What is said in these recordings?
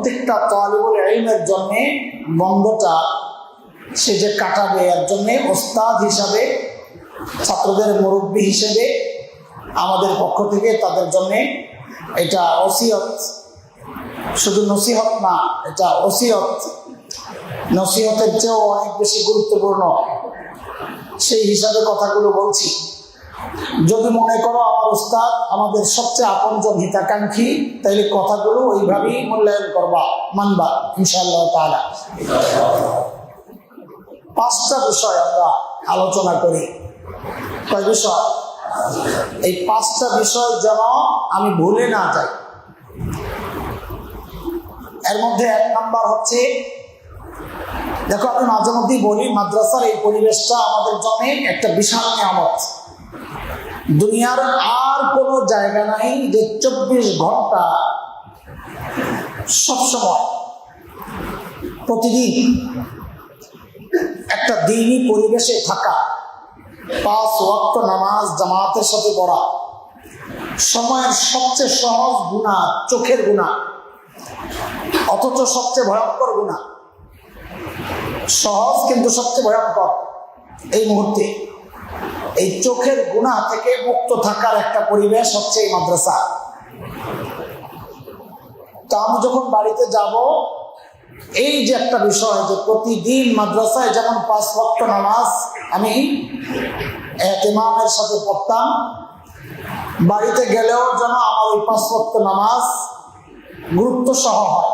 প্রত্যেকটা তালিবুল ইলমের জন্য বন্ধটা সে যে কাটাবে, এর জন্য ওস্তাদ হিসাবে, ছাত্রদের মুরব্বী হিসেবে আমাদের পক্ষ থেকে তাদের জন্য এটা ওসিয়ত, শুধু নসিহত না, এটা ওসিয়ত, নসিহতের চেয়েও অনেক বেশি গুরুত্বপূর্ণ। সেই হিসাবে কথাগুলো বলছি। যদি মনে করো আমার উস্তাদ আমাদের সবচেয়ে আপনজন, হিতাকাঙ্ক্ষী, তাইলে কথাগুলো ওইভাবেই মূল্যায়ন করবা, মানবা ইনশাআল্লাহ তাআলা। 5টা বিষয় আমরা আলোচনা করি। কয় বিষয়? এই 5টা বিষয় যেন আমি ভুলে না যাই। এর মধ্যে 1 নাম্বার হচ্ছে, দেখো আমি মাঝে মধ্যেই বলি, মাদ্রাসার এই পরিবেশটা আমাদের জন্য একটা বিশাল নিয়ামত। দুনিয়ার আর কোনো জায়গা নাই যে 24 ঘন্টা সবসময় প্রতিদিন একটা দ্বীনি পরিবেশে থাকা, 5 ওয়াক্ত নামাজ জামাতের সাথে পড়া, সময়ের সবচেয়ে সহজ গুনাহ চোখের গুনাহ, অথচ সবচেয়ে ভয়ঙ্কর গুনাহ। সহজ কিন্তু সবচেয়ে ভয়ঙ্কর। এই মুহূর্তে এই চোখের গুনাহ থেকে মুক্ত থাকার একটা পরিবেশ হচ্ছে এই মাদ্রাসা। তা আমি যখন বাড়িতে যাব, এই যে একটা বিষয় যে প্রতিদিন মাদ্রাসায় যেমন 5 ওয়াক্ত নামাজ আমি ইমামের সাথে পড়তাম, বাড়িতে গেলেও যেন আমার ওই 5 ওয়াক্ত নামাজ গুরুত্ব সহ হয়।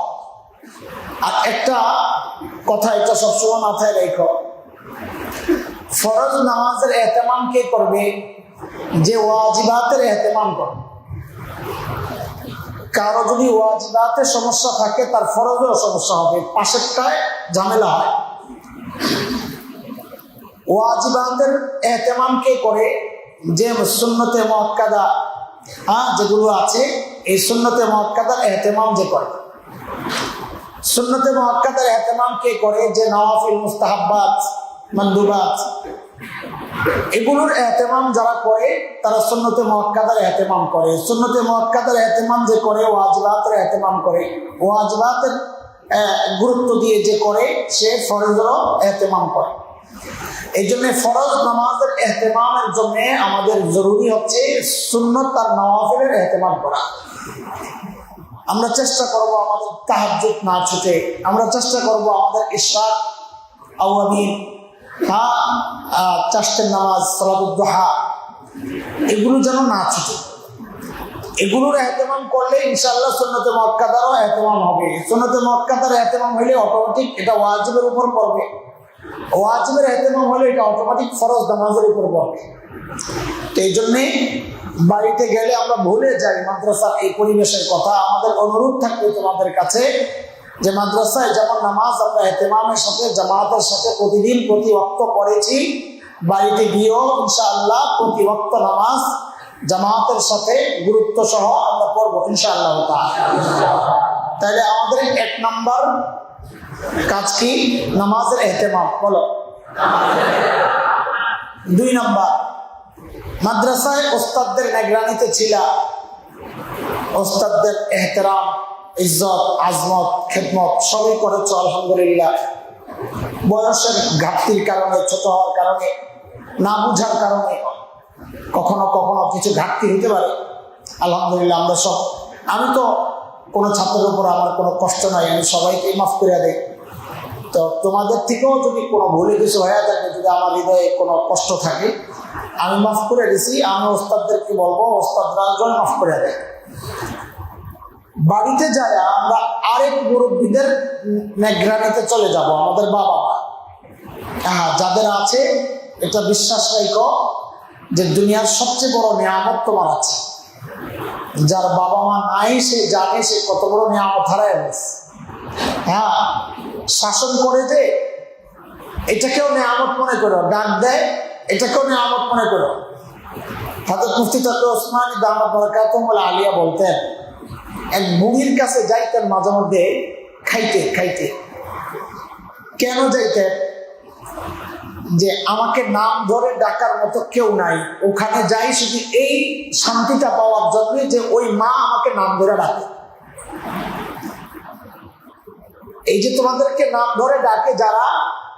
আর একটা কথা এটা সবসময় মাথায় রেখো, ফরজ নামাজের এহতেমাম কে করবে? যে ওয়াজিবাতের এহতেমাম করবে। কারো যদি ওয়াজিবাতের সমস্যা থাকে তার ফরজেরও সমস্যা হবে, পাশেরটায় ঝামেলা হয়। ওয়াজিবাতের এহতেমাম কে করে? যে সুন্নতে মুআক্কাদা যেগুলো আছে, এই সুন্নতে মুআক্কাদার এহতেমাম যে করে। সুন্নতে মুআক্কাদার এহতেমাম কে করে? যে নওয়াফিল, মুস্তাহাব্বাত, মানদুবাত, এগুলোর এহতেমাম যারা করে তারা সুন্নতে মুআক্কাদার এহতেমাম করে। সুন্নতে মুআক্কাদার এহতেমাম যে করে, ওয়াজিবাতের এহতেমাম করে। ওয়াজিবাতের গুরুত্ব দিয়ে যে করে, সে ফরজেরও এহতেমাম করে। এই জন্য ফরজ নামাজের এহতেমামের জন্য আমাদের জরুরি হচ্ছে সুন্নত আর নওয়াফিলের এহতেমাম করা। আমরা চেষ্টা করব আমাদের তাহাজ্জুদ না ছুটে, আমরা চেষ্টা করব আমাদের ইশরাক, আওয়াবিন, চারটের নামাজ, সালাতুদ দুহা, এগুলো যেন না ছুটে। এগুলোর এহতেমাম করলে ইনশাআল্লাহ সুন্নতে মুআক্কাদারও এহতেমাম হবে। সুন্নতে মুআক্কাদার এহতেমাম হলে অটোমেটিক এটা ওয়াজিবের উপর পড়বে, ওয়াজিবের এহতেমাম হলে এটা অটোমেটিক ফরজ নামাজের উপর পড়বে। তো এই জন্যে বাড়িতে গেলে আমরা ভুলে যাই মাদ্রাসার এই পরিবেশের কথা। আমাদের অনুরোধ থাকবে তোমাদের কাছে যে মাদ্রাসায় যেমন নামাজ আমরা এহতেমামের সাথে জামাতের সাথে প্রতিদিন প্রতি ওয়াক্ত পড়েছি, বাড়িতে গিয়েও ইনশাআল্লাহ প্রতি ওয়াক্ত নামাজ জামাতের সাথে গুরুত্ব সহ আমরা পড়বো ইনশাআল্লাহ তাআলা। তাহলে আমাদের 1 নাম্বার কাজ কি? নামাজের এহতেমাম। বলো। 2 নাম্বার, মাদ্রাসায় ওস্তাদদের নিগরানিতে ছিল, ওস্তাদদের এহতেরাম, ইজ্জত, আজমত, খেদমত সবই করেছো আলহামদুলিল্লাহ। বয়সের ঘাটতির কারণে, ছোট হওয়ার কারণে, না বুঝার কারণে কখনো কখনো কিছু ঘাটতি হতে পারে। আলহামদুলিল্লাহ আমরা সব, আমি তো কোনো ছাত্রের উপর আমার কোনো কষ্ট নাই, আমি সবাইকে মাফ করে দেই। তো তোমাদের থেকেও যদি কোনো ভুলে কিছু হয়ে থাকে, যদি আমার হৃদয়ে কোনো কষ্ট থাকে, আমি মাফ করে দিছি। আমি ওস্তাদদেরকে বলবো, ওস্তাদরা যেন মাফ করে দেয়। বাড়িতে যায় আমরা আরেক মুরব্বীদের নিগরানিতে চলে যাব, আমাদের বাবা মা। যাদের আছে, এটা বিশ্বাস রাখো যে দুনিয়ার সবচেয়ে বড় নিয়ামত তোমার আছে। যার বাবা মা নাই সে জানে সে কত বড় নিয়ামত হারায় গেছে। শাসন করে যে এটাকেও নিয়ামত মনে করো, ডাক দেয় এটাকেও নিয়ামত মনে করো। হযরত মুফতি তকি ওসমানী দামাত বরকাতুহুল আলিয়া বলতেন, এক বুড়ির কাছে যাইতেন মাঝে মধ্যে খাইতে খাইতে। কেন যাইতেন? যে আমাকে নাম ধরে ডাকার মতো কেউ নাই, ওখানে যাই শুধু এই শান্তিটা পাওয়ার জন্য যে ওই মা আমাকে নাম ধরে ডাকে। এই যে তোমাদেরকে নাম ধরে ডাকে যারা,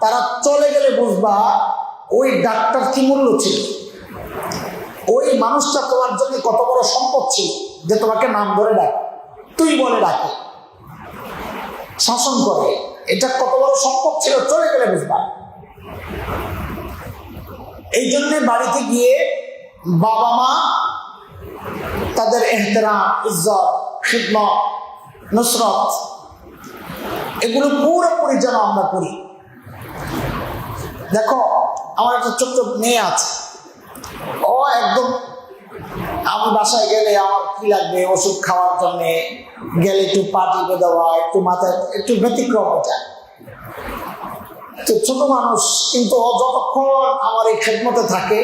তারা চলে গেলে বুঝবা ওই ডাকটার কি মূল্য ছিল, ওই মানুষটা তোমার জন্য কত বড় সম্পদ ছিল যে তোমাকে নাম ধরে ডাকে, তুই বলে ডাকে, শাসন করে, এটা কত বড় সম্পদ ছিল, চলে গেলে বুঝবা। এই জন্য বাড়িতে গিয়ে বাবা মা তাদের এহতেরাম, ইজ্জত, খিদমত, নুসরত এগুলো পুরোপুরি যেন আমরা করি। দেখো আমার একটা ছোট্ট মেয়ে আছে, ও একদম, আমি বাসায় গেলে আমার কি লাগবে ওষুধ খাওয়ার জন্য গেলে একটু পা টিপে দেওয়া, একটু মাথায় একটু ব্যতিক্রম এটা। তো ছোট মানুষ, কিন্তু ও যতক্ষণ আমার এই খেদমতে থাকে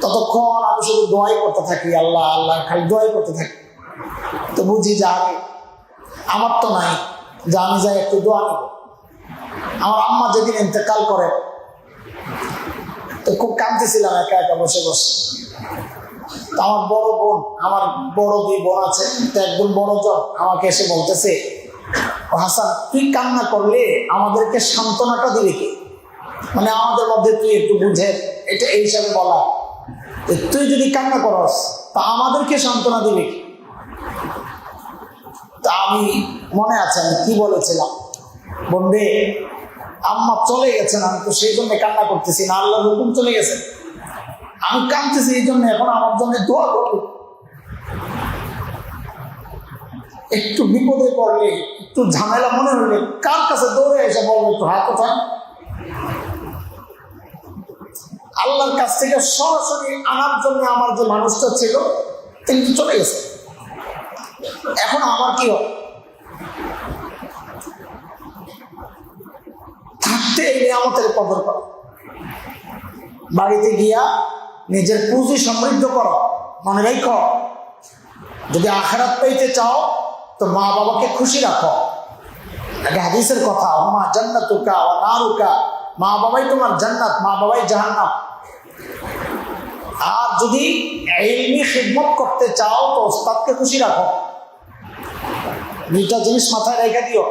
ততক্ষণ আমি শুধু দোয়াই করতে থাকি, আল্লাহ আল্লাহ খালি দোয়াই করতে থাকি। তো বুঝি যে আমার তো নাই যে আমি যাই একটু দোয়া নেব। আমার আম্মা যেদিন ইন্তেকাল করে তো খুব কাঁদতেছিলাম একা একা বসে বসে। তো আমার বড় বোন, আমার বড় দুই বোন আছে, তো একদম বড় জন আমাকে এসে বলতেছে, ও হাসান তুই কান্না করলে আমাদেরকে সান্ত্বনাটা দিবে কি, মানে আমাদের মধ্যে তুই একটু বুঝে, এটা এই হিসাবে বলা, তুই যদি কান্না করস তা আমাদেরকে সান্ত্বনা দিবে কি। তা আমি মনে আছে আমি কি বলেছিলাম, বন্ধে আম্মা চলে গেছেন, আমি তো সেই জন্য কান্না করতেছি না, আল্লাহর হুকুম চলে গেছে, আমি কাঁদতেছি এই জন্য, এখন আমার জন্য দোয়া করবে। একটু বিপদে পড়লে, একটু ঝামেলা মনে হলে কার কাছে দৌড়ে এসে বলবে একটু হাত ওঠান। আল্লাহর কাছ থেকে সরাসরি আনার জন্য আমার যে মানুষটা ছিল তিনি চলে গেছে, এখন আমার কি হয়? থাকতে এই নিয়ামতের কদর করো, বাড়িতে গিয়া নিজের পুঁজি সমৃদ্ধ করো। মনে রেখো, যদি আখিরাত পেতে চাও তো মা বাবাকে খুশি রাখো। একটা হাদিসের কথা, মা জান্নাতুকা ওয়া নারুকা, মা বাবাই তোমার জান্নাত, মা বাবাই জাহান্নাম। আর যদি ইলমি খিদমত করতে চাও তো ওস্তাদকে খুশি রাখো। দুইটা জিনিস মাথায় রেখে দিও।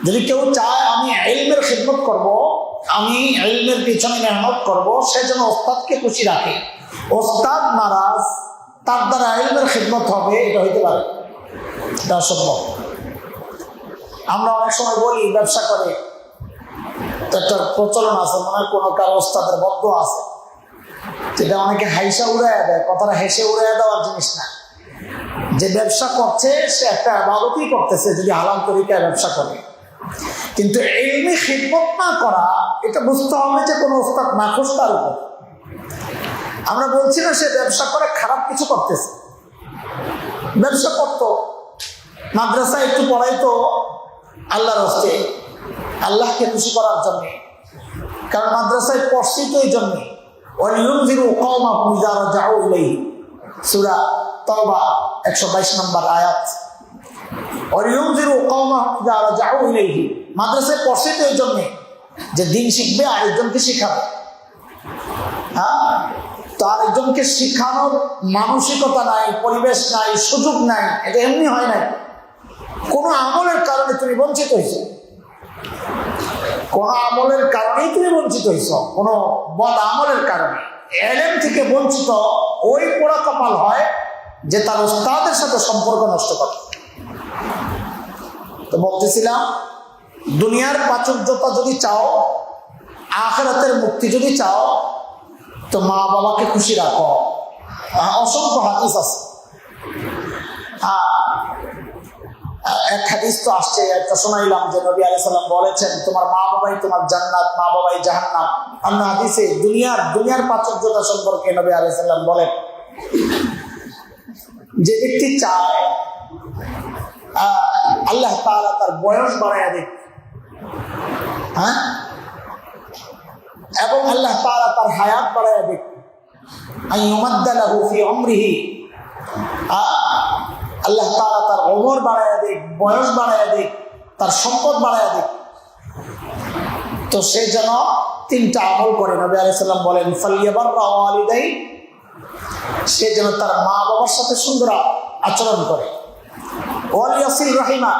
যদি কেউ চায় আমি ইলমের খিদমত করব, আমি ইলমের পিছনে মেহনত করব, সে যেন ওস্তাদকে খুশি রাখে। ওস্তাদ নারাজ, তার দ্বারা ইলমের খিদমত হবে, এটা হইতে পারে, এটা অসম্ভব। আমরা অনেক সময় বলি ব্যবসা করে, একটা প্রচলন আছে, মনে হয় কোনো কারো ওস্তাদের বদ্ধ আছে, যেটা অনেকে হাইসা উড়াইয়া দেয়। কথাটা হেসে উড়াইয়া দেওয়ার জিনিস না। যে ব্যবসা করছে সে একটা ইবাদতই করতেছে যদি হালাল তরিকায় ব্যবসা করে, কিন্তু ইলমি খিদমত না করা, এটা বুঝতে হবে যে কোনো ওস্তাদ নাখোশ তার উপর। আমরা বলছি না সে ব্যবসা করে খারাপ কিছু করতেছে, ব্যবসা করতো, মাদ্রাসা একটু পড়াইতো আল্লাহর হস্তে, আল্লাহকে খুশি করার জন্য, কারণ মাদ্রাসায় পড়ছি তো এই জন্যে। সূরা তাওবা 122 নম্বর আয়াত। মাদ্রাসায় পড়ছে তো এই জন্যে যে দিন শিখবে, আরেকজনকে শিখাবে। হ্যাঁ, তো আরেকজনকে শিখানোর মানসিকতা নাই, পরিবেশ নাই, সুযোগ নাই, এটা এমনি হয় নাই। কোনো আমলের কারণে তুমি বঞ্চিত হয়েছো, কোন আমলের কারণেই তুমি বঞ্চিত হয়েছ, কোন বদ আমলের কারণে। এলেম থেকে বঞ্চিত ওই পোড়া কপাল হয় যে তার ওস্তাদের সাথে সম্পর্ক নষ্ট করে। তো বলতেছিলাম, দুনিয়ার প্রাচুর্যতা যদি চাও, আখিরাতের মুক্তি যদি চাও, তো মা বাবাকে খুশি রাখো। অসংখ্য হাদিস আছে। এক হাদিস তো আসছে, একটা শোনাইলাম যে নবী আলাইহিস সালাম বলেছেন তোমার মা বাবাই তোমার জান্নাত, মা বাবাই জাহান্নাম। অন্য হাদিসে দুনিয়ার প্রাচুর্যতা সম্পর্কে নবী আলাইহিস সালাম বলেন, যে ব্যক্তি চায় আল্লাহ তাআলা তার বয়স বাড়াইয়া দিক, হ্যাঁ, এবং আল্লাহ তাআলা তার হায়াত বাড়াইয়া দিক, আইয়ুমাদ্দা লাহু ফি উমরিহি, আল্লাহ তাআলা তার ওমর বাড়াইয়া দিক, বয়স বাড়াইয়া দিক, তার সম্পদ বাড়াইয়া দিক, তো সে যেন তিনটা আমল করে। নবী আলাইহিস সালাম বলেন, ফালিয়াবাররা ওয়ালিদাই, সে যেন তার মা বাবার সাথে সুন্দর আচরণ করে, ওয়ালিয়াসিল রাহিমা,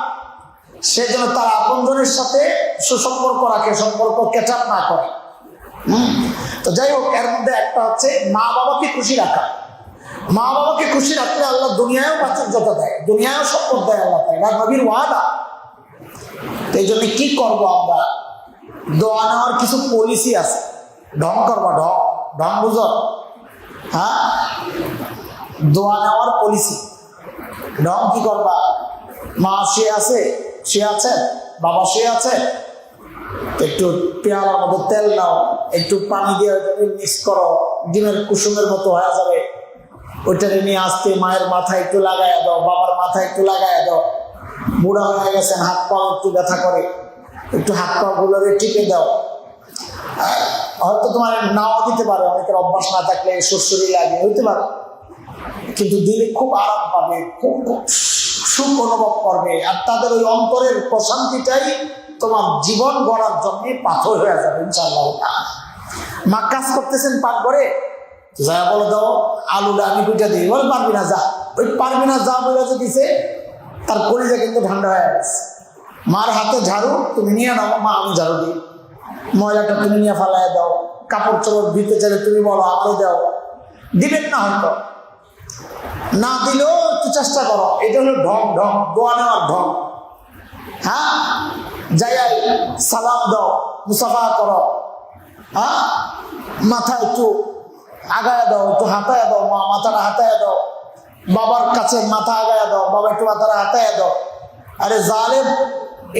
সেজন্য তার আপনজনের সাথে সুসম্পর্ক রাখে, সম্পর্ক কেচাপ না করে। তো যাই হোক, এর মধ্যে একটা হচ্ছে মা বাবাকে খুশি রাখা। মা বাবাকে খুশি রাখলে আল্লাহ দুনিয়ায়ও প্রাচুর্যতা দেয়, দুনিয়ায়ও সম্পদ দেয় আল্লাহ, তাই না? নবীর ওয়াদা। তো এই জন্য কি করবো আমরা? দোয়া নেওয়ার কিছু পলিসি আছে। ঢং করবা, ঢং ঢং বুঝো? হ্যাঁ, দোয়া নেওয়ার পলিসি। ঢং কি করবা? মা শুয়ে আছে, শুয়ে আছেন, বাবা শুয়ে আছে, একটু পেয়ালার মতো তেল নাও, একটু পানি দিয়ে মিক্স করো, ডিমের কুসুমের মতো হয়ে যাবে, ওইটারে নিয়ে আসতে মায়ের মাথায় একটু লাগাইয়া দাও, বাবার মাথায় একটু লাগাইয়া দাও। বুড়া হয়ে গেছেন, হাত পা একটু ব্যথা করে, একটু হাত পা গুলোরে টিপে দাও। হয়তো তোমার নাও দিতে পারে, অনেকের অভ্যাস না থাকলে সুরসুরি লাগে, হইতে পারে, কিন্তু দিলে খুব আরাম পাবে, খুব সুখ অনুভব করবে। আর তাদের ওই অন্তরের প্রশান্তিটাই তোমার জীবন গড়ার জন্য পাথর হয়ে যাবে ইনশাআল্লাহ। মা কাজ করতেছেন পাকঘরে, যা বলে দাও আলুটা আমি কুইটা দিই, বলে পারবি না যা। ওই পারবি না যা বলে যে দিছে, তার কলিজা কিন্তু ঠান্ডা হয়ে গেছে। মার হাতে ঝাড়ু তুমি নিয়ে নাও, মা আমি ঝাড়ু দিই, ময়লাটা তুমি নিয়ে ফালাই দাও, কাপড় চোপড় দিতে চাইলে তুমি বলো আমারই দাও, দিবেন না, হয়তো না দিলেও একটু চেষ্টা করো। এটা হলো ঢং, ঢং, দোয়া নেওয়ার ঢং। হ্যাঁ, যাই সালাম দাও, মুসাফা করো, হ্যাঁ, মাথা একটু আগায় দাও, একটু হাতায় দাও, মা মাথাটা হাতায় দাও, বাবার কাছে মাথা আগায় দাও, বাবা একটু মাথাটা হাতায় দাও। আরে জালেম,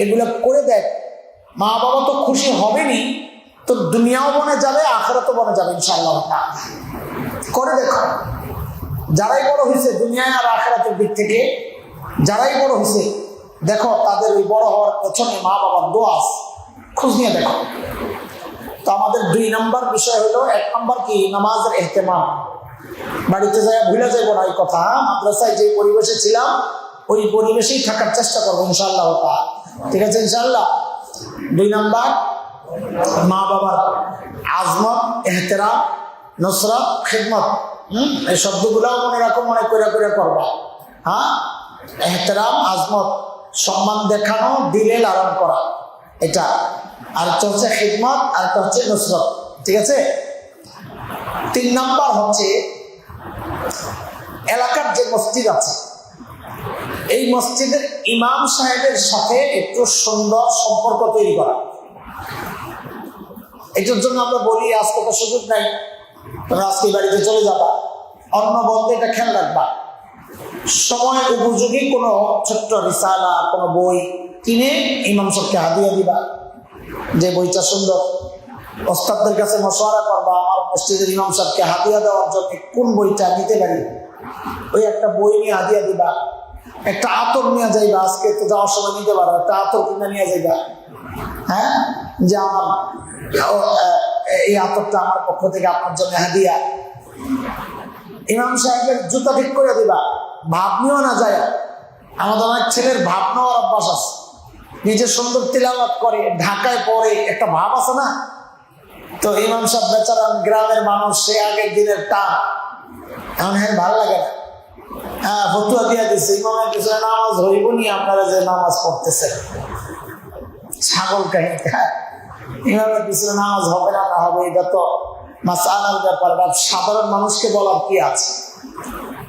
এগুলো করে দেখ, মা বাবা তো খুশি হবেনি, তো দুনিয়াও বনে যাবে, আখিরাতও বনে যাবে ইনশাআল্লাহ। করে দেখো, যারাই বড় হয়েছে দুনিয়ায় আর আখিরাতের দিক থেকে, যারাই বড় হয়েছে দেখো তাদের ওই বড় হওয়ার পেছনে মা বাবার দোয়া আছে, খোঁজ নিয়ে দেখো। তো আমাদের 2 নম্বর বিষয় হলো, 1 নম্বর কি? নামাজের ইহতিমাম। বাড়িতে যাই ভুলে যাইব না এই কথা। মাদ্রাসায় যে পরিবেশে ছিলাম ওই পরিবেশেই থাকার চেষ্টা করবো ইনশাআল্লাহ। ঠিক আছে ইনশাআল্লাহ। 2 নম্বর, মা বাবার আজমত, এহতেরাম, নসরত, খিদমত। এই শব্দগুলাও মনে রাখো, মনে করে করে করবা। হ্যাঁ, এহতেরাম, আজমত, সম্মান দেখানো, দিলে লালন করা, এটা। আর একটা হচ্ছে খিদমত, আর একটা হচ্ছে নসরত। ঠিক আছে। 3 নম্বর হচ্ছে এলাকার যে মসজিদ আছে, এই মসজিদের ইমাম সাহেবের সাথে একটু সুন্দর সম্পর্ক তৈরি করা। এটার জন্য আমরা বলি আজকে তো সুযোগ নাই, তোমরা আজকে বাড়িতে চলে যাবা, অন্য বন্ধে এটা খেয়াল রাখবা। সময় উপযোগী কোনো ছোট্ট রিসালা, কোনো বই কিনে ইমাম সাহেবকে হাদিয়া দিবা, যে বইটা সুন্দর। ওস্তাদদের কাছে মশওয়ারা করবা, আমার মসজিদের ইমাম সাহেবকে হাদিয়া দেওয়ার জন্য কোন বইটা নিতে পারি, ওই একটা বই নিয়ে হাদিয়া দিবা। একটা আতর নিয়ে যাইবা, আজকে তো যাওয়ার সময় নিতে পারো, একটা আতর কিনে নিয়ে যাইবা। হ্যাঁ, যে আমার এই আতরটা আমার পক্ষ থেকে আপনার জন্য হাদিয়া। ইমাম সাহেবের জুতা ঠিক করে দিবা, ভাব নিয়েও না যায়। আমাদের অনেক ছেলের ভাব নেওয়ার অভ্যাস আছে, নিজে সুন্দর তিলাওয়াত করে, ঢাকায় পরে, একটা ভাব আছে না। তো ইমাম সাহেব বেচারা গ্রামের মানুষ, সে আগের দিনের টান, এখন ভালো লাগে না। হ্যাঁ, ফতুয়া দিয়া দিচ্ছে, ইমামের পিছনে নামাজ হইব নি, আপনারা যে নামাজ পড়তেছেন ছাগল কাহিনী। ইমামের পিছনে নামাজ হবে না, না হবে, এটা তো মাসআলার ব্যাপার। সাধারণ মানুষকে বলার কি আছে?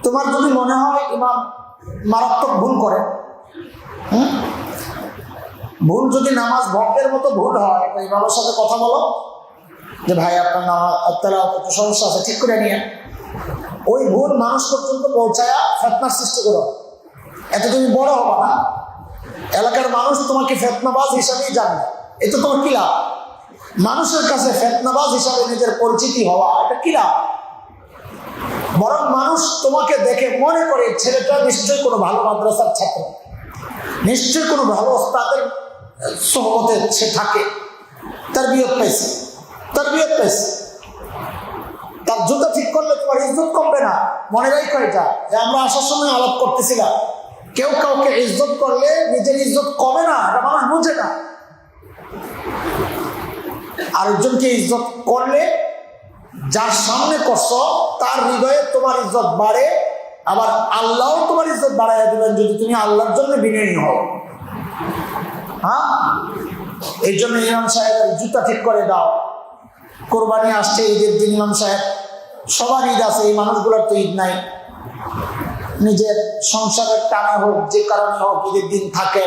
তোমার যদি মনে হয় ইমাম মারাত্মক ভুল করে, ভুল যদি নামাজ ভঙ্গের মতো ভুল হয়, ইমামের সাথে কথা বলো যে ভাই আপনার নামাজ একটু সমস্যা আছে, ঠিক করে নিয়ে। ওই ভুল মানুষ পর্যন্ত পৌঁছায়া ফেতনার সৃষ্টি করো, এত তুমি বড় হবা না। এলাকার মানুষ তোমাকে ফেতনাবাজ হিসাবেই জানবে, এতে তোমার কি লাভ? মানুষের কাছে ফেতনাবাজ হিসাবে নিজের পরিচিতি হওয়া, এটা কি লাভ? বরং মানুষ তোমাকে দেখে মনে করে ছেলেটা নিশ্চয়ই কোনো ভালো মাদ্রাসার ছাত্র, নিশ্চয়ই কোনো ভালো ওস্তাদের সোহবতে সে থাকে, তারবিয়ত পাইছে, তারবিয়ত পাইছে। তার জুতা ঠিক করলে তোমার ইজ্জত কমবে না। মনে রাখো এটা, যে আমরা আসার সময় আলাপ করতেছিলাম, কেউ কাউকে ইজ্জত করলে নিজের ইজ্জত কমে না, এটা মানুষ বুঝে না। আরেকজনকে ইজ্জত করলে যার সামনে করছো তার হৃদয়ে তোমার ইজ্জত বাড়ে, আবার আল্লাহও তোমার ইজ্জত বাড়াইয়া দিবেন যদি তুমি আল্লাহর জন্য বিনয়ী হও। হ্যাঁ, এই জন্য ইমাম সাহেবের জুতা ঠিক করে দাও। কোরবানি আসছে, ঈদের দিন ইমাম সাহেব, সবার ঈদ আছে, এই মানুষগুলোর তো ঈদ নাই। নিজের সংসারের টানে হোক, যে কারণে হোক, ঈদের দিন থাকে,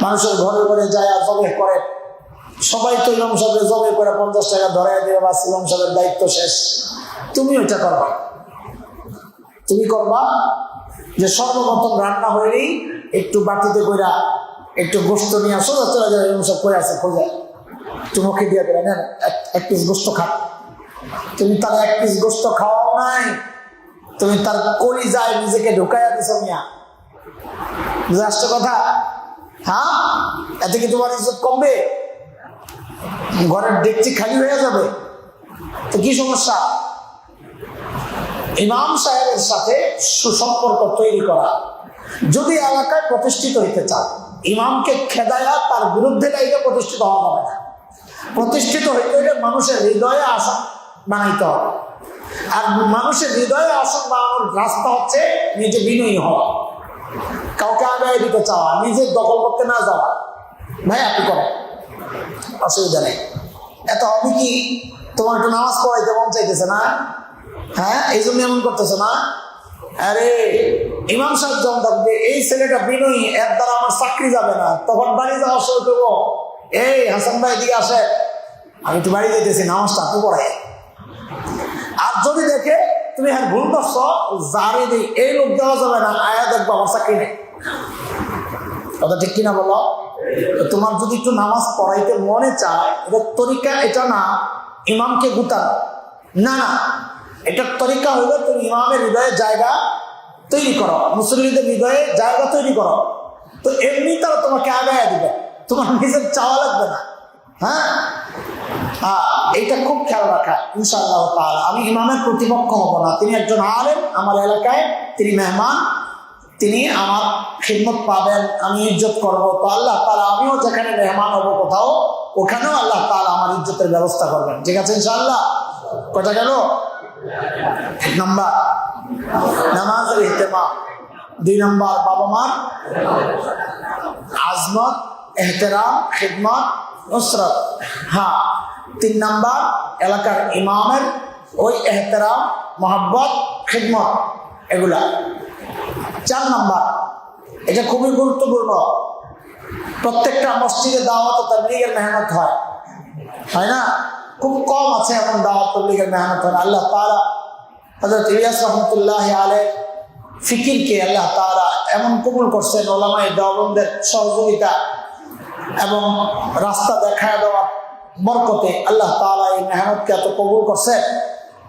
মানুষের ঘরে ঘরে যায় জবে করে। সবাই তো ইমাম সাহেবের জবে করে 50 টাকা ধরাই দেবে, বাস ইমাম সাহেবের দায়িত্ব শেষ। তুমি ওইটা করবা, তুমি করবা যে সর্বপ্রথম রান্না হইলেই একটু বাটিতে কইরা একটু গোস্ত নিয়ে আসো, চলে যাবে ইমাম সাহেব কই আছে খোঁজা, তোমাকে দিয়ে দেবে, নেন এক পিস গোস্ত খা। তুমি তার এক পিস গোস্ত খাওয়াও নাই, তুমি তার কলিজায় নিজেকে ঢুকাইয়া দিছ মিয়া। বুঝে আসছে কথা? হ্যাঁ, এতে কি তোমার ইজ্জত কমবে? ঘরের ডেকচি খালি হয়ে যাবে তো কি সমস্যা? ইমাম সাহেবের সাথে সুসম্পর্ক তৈরি করা, যদি এলাকায় প্রতিষ্ঠিত হইতে চান, ইমামকে খেদায়া তার বিরুদ্ধে লাইগে প্রতিষ্ঠিত হওয়া যাবে না। প্রতিষ্ঠিত হইতে হইলে মানুষের হৃদয়ে আসন বানাইতে হবে। আর মানুষের হৃদয়ে আসন বানানোর রাস্তা হচ্ছে নিজে বিনয়ী হওয়া, কাউকে আগায় দিতে চাওয়া, নিজের দখল করতে না যাওয়া। ভাই আপনি করেন, অসুবিধা নেই। এত হবে কি তোমার একটু নামাজ পড়াইতে মন চাইতেছে না? হ্যাঁ, এই জন্য এমন করতেছে না? আরে ইমাম সাহেব যখন থাকবে, এই ছেলেটা বিনয়ী, এর দ্বারা আমার চাকরি যাবে না, তখন বাড়ি যাওয়া শুরু করবো, এই হাসান ভাই দিকে আসে, আমি তো বাড়ি যেতেছি, নামাজটা আপনি পড়াই। আর যদি দেখে তুমি হ্যাঁ ভুল করছো, জারি দিই, এই লোক দেওয়া যাবে না, আয়া দেখবো আমার চাকরি নেই। কথা ঠিক কিনা বলো? তোমার যদি একটু নামাজ পড়াইতে মনে চায়, এটার তরিকা এটা না ইমামকে গুতানো, না না, এটার তরিকা হলো তুমি ইমামের হৃদয়ে জায়গা তৈরি করো, মুসল্লিদের হৃদয়ে জায়গা তৈরি করো, তো এমনি তারা তোমাকে আগায় দিবে, তোমার নিজের চাওয়া লাগবে না। হ্যাঁ, এইটা খুব খেয়াল রাখা। ইনশাআল্লাহ তাআলা আমি ইমামের প্রতিপক্ষ হব না, তিনি একজন আলেম, আমার এলাকায় তিনি মেহমান, তিনি আমার খিদমত পাবেন, আমি ইজ্জত করবো, তো আল্লাহ তাআলা আমিও যেখানে মেহমান হবো কোথাও, ওখানেও আল্লাহ তাআলা আমার ইজ্জতের ব্যবস্থা করবেন। ঠিক আছে ইনশাআল্লাহ? কটা গেল? 1 নম্বর নামাজের ইহতেমাম, 2 নম্বর বাবা মার আজমত, এহতেরাম, খিদমত, নুসরত। হ্যাঁ, 3 নম্বর এলাকার ইমামের ওই এহতেরাম, মোহাব্বত, খিদমত, এগুলা। 4 নম্বর, এটা খুবই গুরুত্বপূর্ণ, প্রত্যেকটা মসজিদে দাওয়াত ও তাবলীগের মেহনত হয় না? খুব কম আছে এমন দাওয়াত তাবলীগের মেহনত হয় না। আল্লাহ তাআলা হযরত ইলিয়াস রাহমাতুল্লাহি আলাইহি ফিকিরকে আল্লাহ তাআলা এমন কবুল করছেন, উলামায়ে দেওবন্দের সহযোগিতা এবং রাস্তা দেখায় দেওয়ার বরকতে আল্লাহ তাআলা এই মেহনতকে এত কবুল করছেন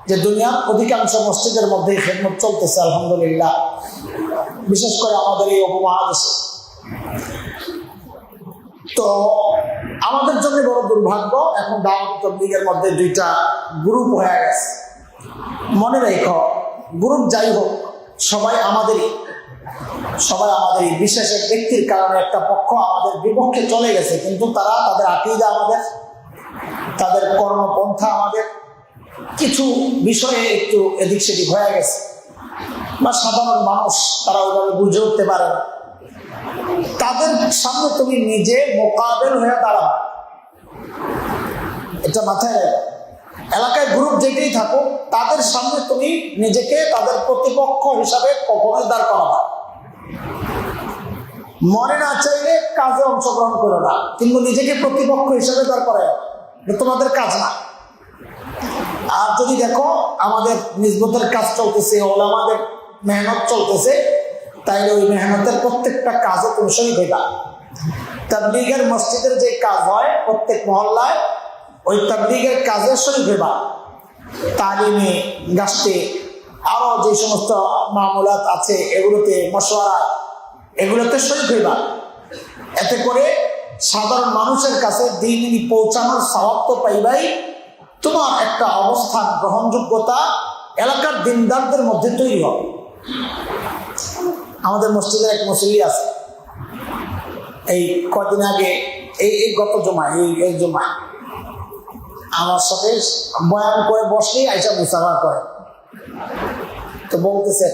যে দুনিয়ার অধিকাংশ মসজিদের মধ্যেই খিদমত চলতেছে আলহামদুলিল্লাহ, বিশেষ করে আমাদের এই উপমহাদেশে। তো আমাদের জন্য বড় দুর্ভাগ্য, এখন দাওয়াত তাবলীগের মধ্যে 2টা গ্রুপ হয়ে গেছে। মনে রেখো, গ্রুপ যাই হোক, সবাই আমাদেরই, বিশেষ এক ব্যক্তির কারণে একটা পক্ষ আমাদের বিপক্ষে চলে গেছে, কিন্তু তারা তাদের আকীদা আমাদের, তাদের কর্মপন্থা আমাদের, কিছু বিষয়ে একটু এদিক সেদিক হয়ে গেছে, বা সাধারণ মানুষ তারা ওইভাবে বুঝে উঠতে পারে না। তাদের সামনে তুমি নিজে মোকাবেল হয়ে দাঁড়াও, এটা মাথায় রাখো। এলাকায় গ্রুপ যেটাই থাকুক, তাদের সামনে তুমি নিজেকে তাদের প্রতিপক্ষ হিসাবে কখনোই দাঁড় করাবা। মনে না চাইলে কাজে অংশগ্রহণ করো না, কিন্তু নিজেকে প্রতিপক্ষ হিসাবে দাঁড় করায়, তোমাদের কাজ না। আর যদি দেখো আমাদের নিসবতের কাজ চলতেছে, ওলামাদের মেহনত চলতেছে, তাইলে ওই মেহনতের প্রত্যেকটা কাজে তুমি শরীক হইবা। তাবলীগের মসজিদের যে কাজ হয় প্রত্যেক মহল্লায়, ওই তাবলীগের কাজে শরীক হইবা। তালিমে, গাছতে, আরো যে সমস্ত মামলাত আছে এগুলোতে, মশওয়ারা, এগুলোতে শরীক হইবা। এতে করে সাধারণ মানুষের কাছে দিন পৌঁছানোর সওয়াব তো পাইবাই, তোমার একটা অবস্থান, গ্রহণযোগ্যতা এলাকার দিনদারদের মধ্যে তৈরি হবে। আমাদের মসজিদের এক মুসল্লি আছে, এই কদিন আগে, এই গত জমা, এই জমা আমার সাথে বয়ান করে বসলেই আইসা মুসাফা করে। তো বলতেছে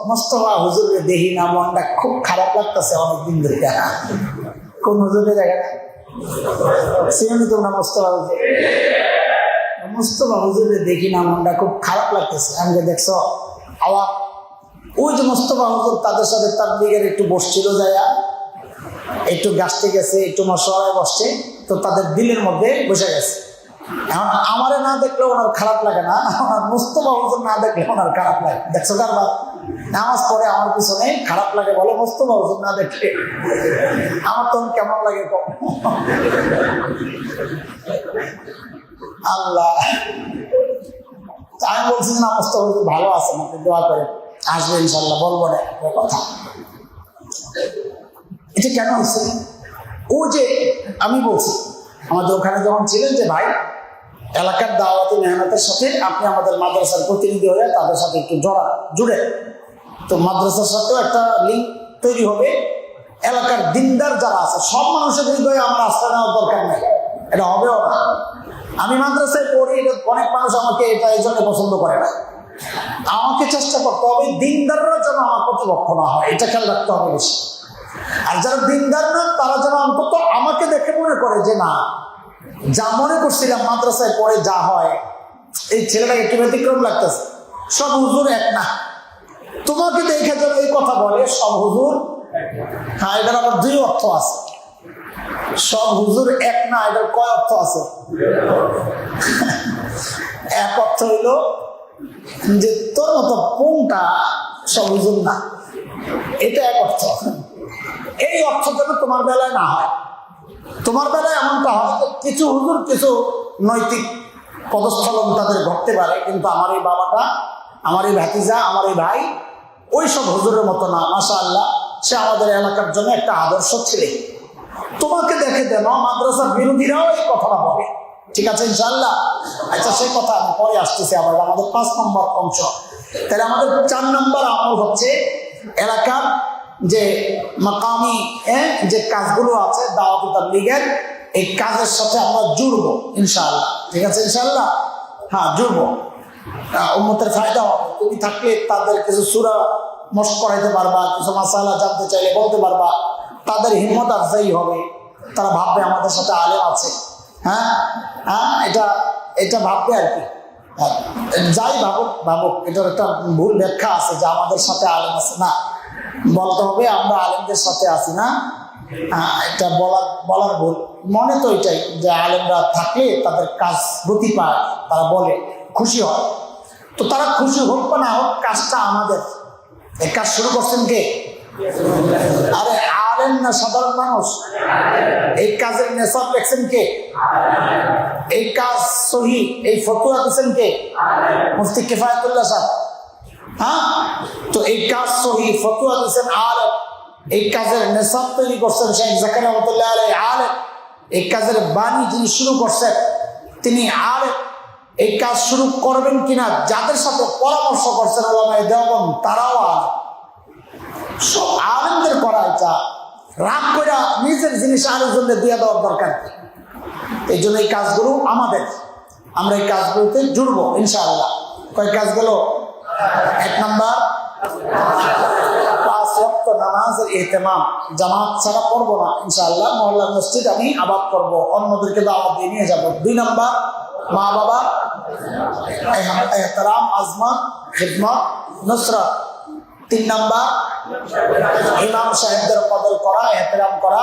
মোস্তফা হুজুরে দেখি না, মনটা খুব খারাপ লাগতেছে অনেকদিন ধরে। কোন হুজুরের জায়গাটা চিনি তোমরা? মোস্তফা হুজুরে দেখি না, মনটা খুব খারাপ লাগতেছে। আমাকে দেখছো আবার ওই যে মোস্তফা হুজুর তাদের সাথে তাবলীগের একটু বসছিল, যাইয়া একটু গাছতে গেছে, একটু মশওয়ারায় বসছে, তো তাদের দিলের মধ্যে বসে গেছে। এখন আমারে না দেখলে ওনার খারাপ লাগে না, ওনার মোস্তফা হুজুর না দেখলে ওনার খারাপ লাগে। দেখছো কারবার নামাজ পড়ে আমার পিছনে খারাপ লাগে, বলে মোস্তফা হুজুর না দেখলে আমার তখন কেমন লাগে কম। আল্লাহ, আমি বলছি না মোস্তফা হুজুর ভালো আছে, নাকি দোয়া করে আসবে ইনশাল্লাহ, বলবো না কথা। এটা কেন হচ্ছে? ও যে আমি বলছি আমাদের ওখানে যখন ছিলেন যে ভাই এলাকার দাওয়াতি মেহনতের সাথে আপনি আমাদের মাদ্রাসার প্রতিনিধি হয়ে তাদের সাথে একটু জুড়ে, তো মাদ্রাসার সাথেও একটা লিঙ্ক তৈরি হবে। এলাকার দিনদার যারা আছে সব মানুষের হৃদয়ে আমার আস্থা নেওয়ার দরকার নেই, এটা হবেও না। আমি মাদ্রাসায় পড়ি, অনেক মানুষ আমাকে এটা এই জন্য পছন্দ করে না। আমাকে চেষ্টা করতে হবে দিনদাররা যেন আমার প্রতিপক্ষ না হয়, এটা খেয়াল রাখতে হবে বেশি। আর যারা দিনদার না তারা যেন অন্তত আমাকে দেখে মনে করে যে না, যা মনে করছিলাম মাদ্রাসায় পড়ে যা হয়, এই ছেলেটা একটু ব্যতিক্রম লাগতেছে, সব হুজুর এক না। তোমাকে দেখে যেন এই কথা বলে সব হুজুর, হ্যাঁ এটার আবার দুই অর্থ আছে। সব হুজুর এক না, এটার কয় অর্থ আছে? এক অর্থ হইল যে তোর মতো কোনটা সব হুজুর না, এটা এক অর্থ। এই অর্থ যেন তোমার বেলায় না হয়। তোমার বেলায় এমনটা হয় যে কিছু হুজুর কিছু নৈতিক পদস্খলন তাদের ঘটতে পারে, কিন্তু আমার এই বাবাটা, আমার এই ভাতিজা, আমার এই ভাই ওই সব হুজুরের মতো না। মাশাআল্লাহ, সে আমাদের এলাকার জন্য একটা আদর্শ ছেলে। তোমাকে দেখে যেন মাদ্রাসার বিরোধীরাও এই কথাটা বলে, ঠিক আছে ইনশাআল্লাহ? আচ্ছা, সেই কথা আমি পরে আসতেছি। আবার আমাদের 5 নম্বর অংশ। তাহলে আমাদের 4 নম্বর আমল হচ্ছে এলাকার যে মাকামি যে কাজগুলো আছে দাওয়াত তাবলীগের, এই কাজের সাথে আমরা জুড়বো ইনশাআল্লাহ, ঠিক আছে ইনশাআল্লাহ? হ্যাঁ জুড়বো, উম্মতের ফায়দা হবে। তুমি থাকলে তাদের কিছু সূরা মশক করাইতে পারবা, কিছু মাসালা জানতে চাইলে বলতে পারবা, তাদের হিম্মত আফজাই হবে, তারা ভাববে আমাদের সাথে আলেম আছে। হ্যাঁ হ্যাঁ, এটা ভাববে আর কি। যাই ভাবুক, এটার একটা ভুল ব্যাখ্যা আছে যে আমাদের সাথে আলেম আছে, না, বলতে হবে আমরা আলেমদের সাথে আছি না। এটা বলার ভুল। মনে তো এটাই যে আলেমরা থাকলে তাদের কাজ গতি পায়, তারা বলে খুশি হয়। তো তারা খুশি হোক বা না হোক, কাজটা আমাদের। এই কাজ শুরু করছেন কে? আরে আলেম না সাধারণ মানুষ? এই কাজের নেশাব লেখছেন কে? এই কাজ সহি, এই ফতোয়া দিচ্ছেন কে? মুফতি কিফায়াতুল্লাহ সাহেব। হ্যাঁ, তো এই কাজ সহি, ফতোয়া দিচ্ছেন আলেম। এই কাজের নেশাব তৈরি করছেন শেখ জাকারিয়া রহমাতুল্লাহ আলাইহি আলেম। এই কাজের বাণী যিনি শুরু করছেন তিনি আলেম। এই কাজ শুরু করবেন কিনা যাদের সাথে পরামর্শ করছেন ওলামায়ে দেওবন্দ, তারাও আলেম। সব আলেমদের করা, এটা রাগ করে নিজের জিনিস আরেকজনকে দিয়ে দেওয়ার দরকার। এই জন্য এই কাজগুলো আমাদের, আমরা এই কাজগুলোতে জুড়বো ইনশাআল্লাহ। কয় কাজগুলো? 1 নম্বর, 5 ওয়াক্ত নামাজের ইহতেমাম। জামাত ছাড়া পড়বো না ইনশাআল্লাহ। মহল্লার মসজিদ আমি আবাদ করবো, অন্যদেরকে দাওয়াত দিয়ে নিয়ে যাবো। 2 নম্বর, মা বাবা এহতেরাম, আজমত, খিদমত, নুসরাত। 3 নম্বর, ইমাম সাহেবদের কদর করা, এহতেরাম করা,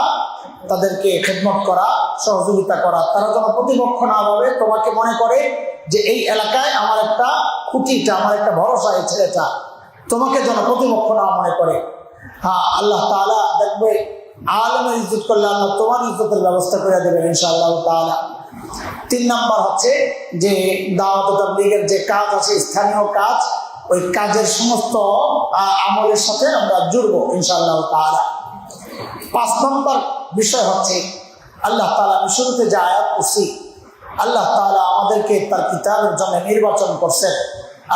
তাদেরকে খিদমত করা, সহযোগিতা করা। তারা যেন প্রতিপক্ষ না ভাবে, তোমাকে মনে করে যে এই এলাকায় আমার একটা খুঁটিটা, আমার একটা ভরসা, এই ছেলেটা, তোমাকে যেন প্রতিপক্ষ না মনে করে। হ্যাঁ, আল্লাহ তাআলা দেখবে আলেমের ইজ্জত করলে আল্লাহ তোমার ইজ্জতের ব্যবস্থা করে দেবেন ইনশাআল্লাহ তাআলা। 3 নম্বর হচ্ছে যে দাওয়াত তাবলীগের যে কাজ আছে, স্থানীয় কাজ, ওই কাজের সমস্ত আমলের সাথে আমরা জুড়বো ইনশাআল্লাহ তাআলা। 5 নম্বর বিষয় হচ্ছে আল্লাহ তাআলা, আমি শুরুতে যে আয়াত পড়ছি, আল্লাহ তাআলা আমাদেরকে তার কিতাবের জন্য নির্বাচন করছেন।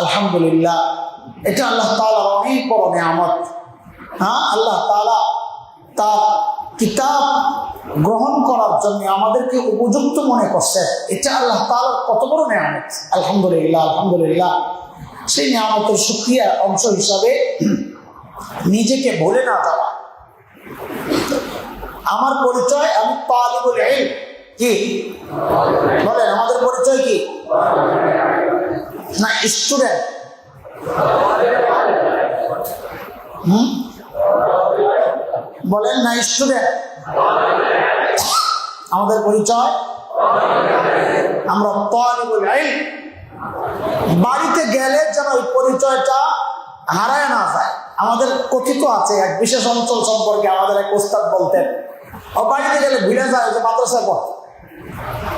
আলহামদুলিল্লাহ, এটা আল্লাহ তাআলার অনেক বড় নিয়ামত। হ্যাঁ, আল্লাহ তাআলা তার কিতাব গ্রহণ করার জন্য আমাদেরকে উপযুক্ত মনে করছেন। এটা আল্লাহ তাআলার কত বড় নিয়ামত। আলহামদুলিল্লাহ, আলহামদুলিল্লাহ। সেই নিয়ামতের শুকরিয়া অংশ হিসাবে নিজেকে ভুলে না যাওয়া। আমার পরিচয়, আমি তালিবুল ইলম। কি বলেন, আমাদের পরিচয় কি? না স্টুডেন্ট? বলেন না স্টুডেন্ট? আমাদের পরিচয় আমরা তালিবুল ইলম। বাড়িতে গেলে যেন ওই পরিচয়টা হারায় না যায়। আমাদের কথিত আছে, এক বিশেষ অঞ্চল সম্পর্কে আমাদের এক ওস্তাদ বলতেন, ও বাড়িতে গেলে ভিড়ে যায় যে মাদ্রাসায় পড়ে,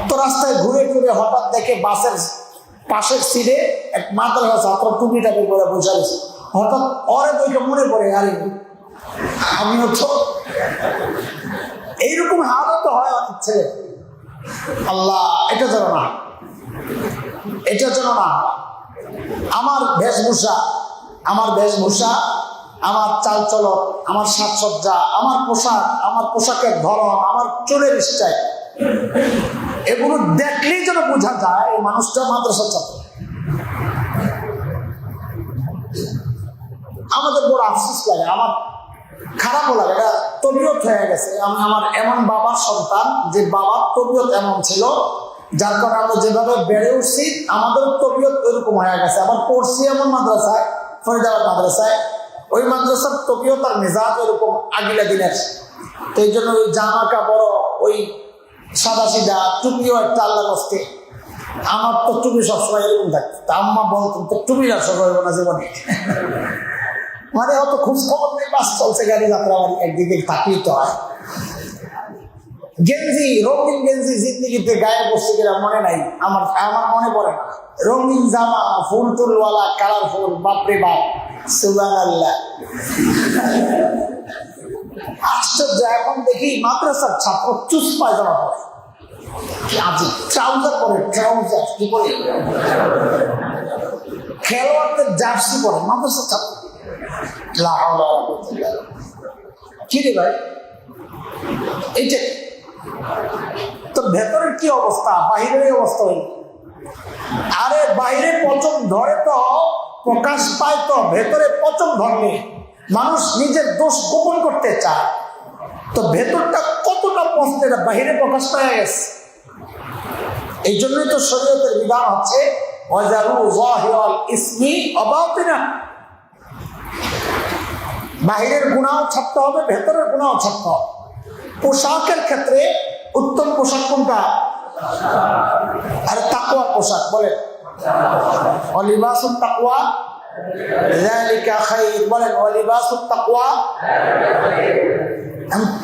তো রাস্তায় ঘুরে ঘুরে হঠাৎ দেখে বাসের পাশের সিটে এক মাদ্রাসা ছাত্র টুপি টাপি করে বসে আছে। হঠাৎ ওরে বইটা মনে পড়ে, আরে আমিও তো এইরকম হালও তো হয় অনেক ছেলে। আল্লাহ এটা যেন না, এটা যেন না। আমার বেশভূষা, আমার চালচলন, আমার সাজসজ্জা, আমার পোশাক, আমার পোশাকের ধরন, আমার চুলের স্টাইল, এগুলো দেখলেই যেন বোঝা যায় এই মানুষটা মাদ্রাসার ছাত্র। আমাদের বড় আফসোস লাগে, আমার খারাপও লাগে, এটা তবিয়ত হয়ে গেছে। আমি আমার এমন বাবার সন্তান যে বাবার তবিয়ত এমন ছিল, যার কারণে আমরা যেভাবে বেড়ে উঠছি আমাদের তবিয়ত ওইরকম হয়ে গেছে। আবার পড়ছি এমন মাদ্রাসায়, ফরিদাবাদ মাদ্রাসায়, ওই মাদ্রাসার তবিয়ত আর মেজাজ ওইরকম আগিলা দিনের। তো এই জন্য ওই জামা কাপড়, ওই সাদা সিধা, টুপিও একটা আল্লাহর হস্তে। আমার তো টুপি সবসময় এরকম থাকতো, তা আম্মা বলতো তো টুপি আর সব হইব না জীবনে। মানে অত খোঁজ খবর নেই, বাস চলছে, গাড়ি যাত্রা বাড়ি, একদিকে তাকিয়ে তো হয়। গেঞ্জি, রঙিন গেঞ্জি জিন্দিগিতে গায়ে বসছে কিনা মনে নাই, আমার মনে পড়ে না। রঙিন জামা, ফুল টুলওয়ালা, কালারফুল, বাপরে বাপ, সুবহানাল্লাহ। আশ্চর্য, এখন দেখি মাদ্রাসার ছাত্র চুস পায়জামা পরে, ট্রাউজার পরে, ট্রাউজার কি করে, খেলোয়াড়দের জার্সি পরে মাদ্রাসার ছাত্র। কি রে ভাই, এইটা তো ভেতরের কি অবস্থা, বাহিরের অবস্থা হইল। আরে বাইরে পচন ধরে তো প্রকাশ পায়, তো ভেতরে পচন ধরলে মানুষ নিজের দোষ গোপন করতে চায়, তো ভেতরটা কতটা পচতে এটা বাহিরে প্রকাশ পায় গেছে। এই জন্যই তো শরীয়তের বিধান হচ্ছে বাহিরের গুনাহ ছাড়তে হবে, ভেতরের গুনাহ ছাড়তে হবে। পোশাকের ক্ষেত্রে উত্তম পোশাক কোনটা? আর তাকওয়ার পোশাক বলেন, লিবাসুত তাকওয়া যালিকা খায়র, বলেন লিবাসুত তাকওয়া।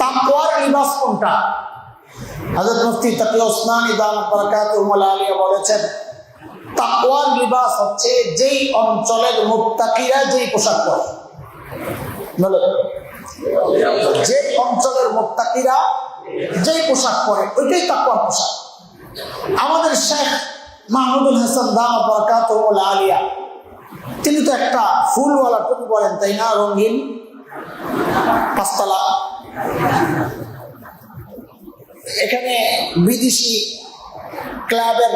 তাকওয়ার লিবাস কোনটা? হযরত মুফতি তাকি ওসমানী দামাত বারাকাতুহুল আলিয়া বলেছেন, তাকওয়ার লিবাস হচ্ছে যেই অঞ্চলের মুত্তাকিরা যেই পোশাক পরে। যে অঞ্চলের মুত্তাকিরা যেই পোশাক পরে ওইটাই তাকওয়ার পোশাক। আমাদের শেখ মাহমুদুল হাসান দামাত বারাকাতুহুল আলিয়া, তিনি তো একটা ফুলওয়ালা টুপি পরেন, তাই না? রঙিন পাঁচতলা। এখানে বিদেশি ক্লাবের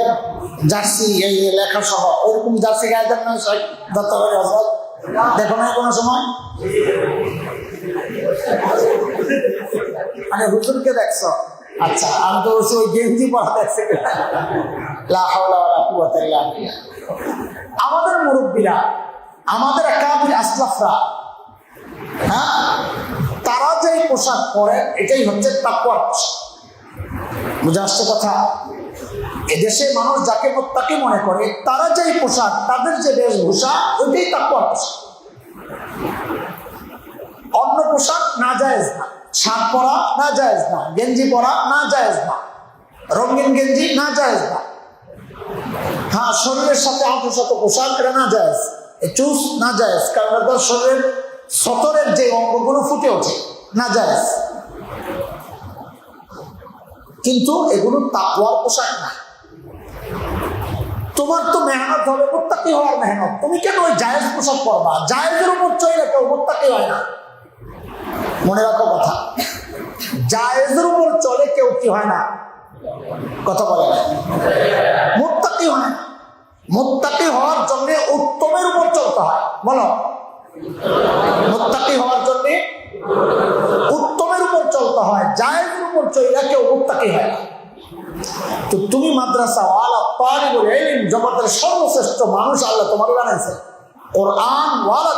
জার্সি এই লেখা সহ ওইরকম জার্সি গায়ে দেন না দত্তবাড়ি হজরত? দেখো না কোনো সময়? মানে হুজুরকে দেখছো? আচ্ছা, আমি তো ওই গেঞ্জি পরা দেখছি। আমাদের মুরব্বীরা, আমাদের একাধিক আসলাফরা, হ্যাঁ, তারা যে পোশাক পরে এটাই হচ্ছে তাকওয়ার পোশাক। বুঝে আসছে কথা? এদেশে মানুষ যাকে মুত্তাকি মনে করে, তারা যেই পোশাক, তাদের যে বেশভূষা, ওইটাই তাকওয়ার পোশাক। অন্য পোশাক না জায়েজ না, শার্ট পরা না জায়েজ না, গেঞ্জি পরা না জায়েজ না, রঙিন গেঞ্জি না জায়েজ না। হ্যাঁ, শরীরের সাথে আন্তঃশত পোশাক এটা না জায়েজ, চুস না জায়েজ, কারণ এটা শরীরের সতরের যে অঙ্গগুলো ফুটে ওঠে, না জায়েজ। কিন্তু এগুলো তাকওয়ার পোশাক না। তোমার তো মেহনত হবে, মুত্তাকি হওয়ার মেহনত। তুমি কেন ওই জায়েজ পোশাক পরবা? জায়েজের উপর চলে কেউ মুত্তাকি হয় না। মনে রাখো কথা, জায়েজের উপর চলে কেউ কি হয় না? কথা বলে মুত্তাকি হয় না। মুত্তাকি হওয়ার জন্য উত্তমের উপর চলতে হয়। বলো, মুত্তাকি হওয়ার জন্য উত্তমের উপর চলতে হয়, জায়েজের উপর চলে কেউ মুত্তাকি হয় না। তো তুমি মাদ্রাসা ওয়ালা তালিবুল ইলম, জগতের সর্বশ্রেষ্ঠ মানুষ আল্লাহ তোমাকে বানাইছে, কোরআন ওয়ালা।